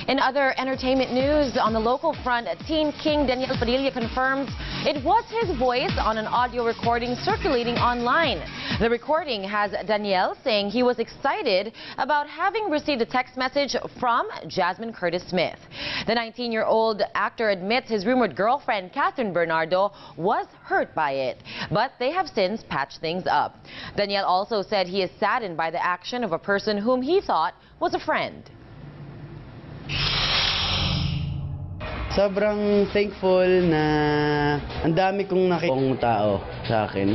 In other entertainment news, on the local front, teen king Daniel Padilla confirms it was his voice on an audio recording circulating online. The recording has Daniel saying he was excited about having received a text message from Jasmine Curtis Smith. The 19-year-old actor admits his rumored girlfriend, Catherine Bernardo, was hurt by it, but they have since patched things up. Daniel also said he is saddened by the action of a person whom he thought was a friend. Sobrang thankful na ang dami kong nakikong tao sa akin.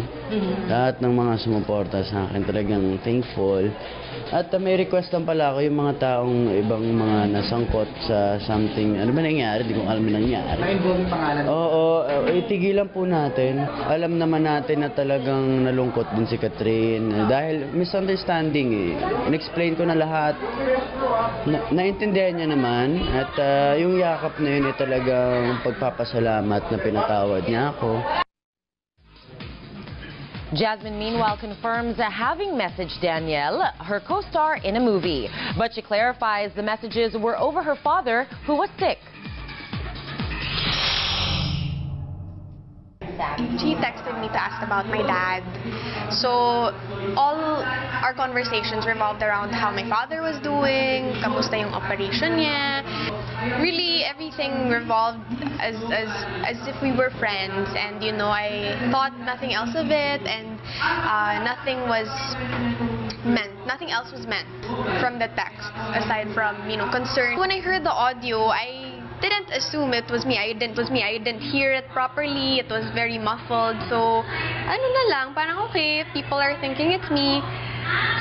Lahat ng mga sumuporta sa akin, talagang thankful. At may request lang pala ako yung mga taong ibang mga nasangkot sa something. Ano ba nangyari? Di ko alam na nangyari. Na-involve yung pangalan? Oo, itigilan po natin. Alam naman natin na talagang nalungkot din si Catherine. Dahil misunderstanding eh. In-explain ko na lahat. Naintindihan niya naman. At yung yakap na yun ay talagang pagpapasalamat na pinatawad niya ako. Jasmine, meanwhile, confirms having messaged Danielle, her co-star, in a movie. But she clarifies the messages were over her father, who was sick. He texted me to ask about my dad. So all our conversations revolved around how my father was doing, kamusta yung operation niya. Really, everything revolved as if we were friends, and you know, I thought nothing else of it, and nothing else was meant from the text aside from, you know, concern. When I heard the audio, I didn't assume it was me. I didn't hear it properly. It was very muffled. So, ano na lang, parang okay, people are thinking it's me.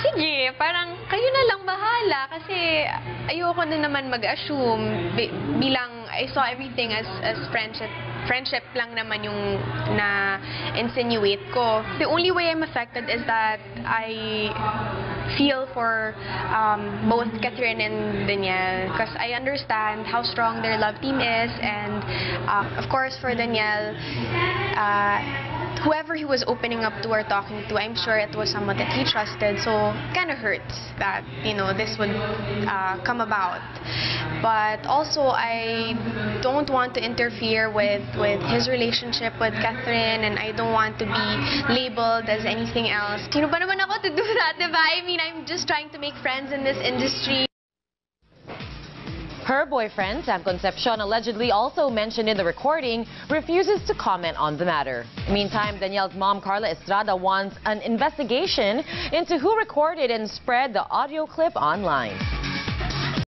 Sige, parang kayo na lang bahala kasi ayoko na naman mag-assume bilang I saw everything as friendship lang naman yung na-insinuate ko. The only way I'm affected is that I feel for both Catherine and Daniel because I understand how strong their love team is, and of course for Daniel, whoever he was opening up to or talking to, I'm sure it was someone that he trusted, so it kind of hurts that, you know, this would come about. But also, I don't want to interfere with his relationship with Catherine, and I don't want to be labeled as anything else. Sino ba naman ako to do that, diba? I mean, I'm just trying to make friends in this industry. Her boyfriend, Sam Concepcion, allegedly also mentioned in the recording, refuses to comment on the matter. Meantime, Danielle's mom, Carla Estrada, wants an investigation into who recorded and spread the audio clip online.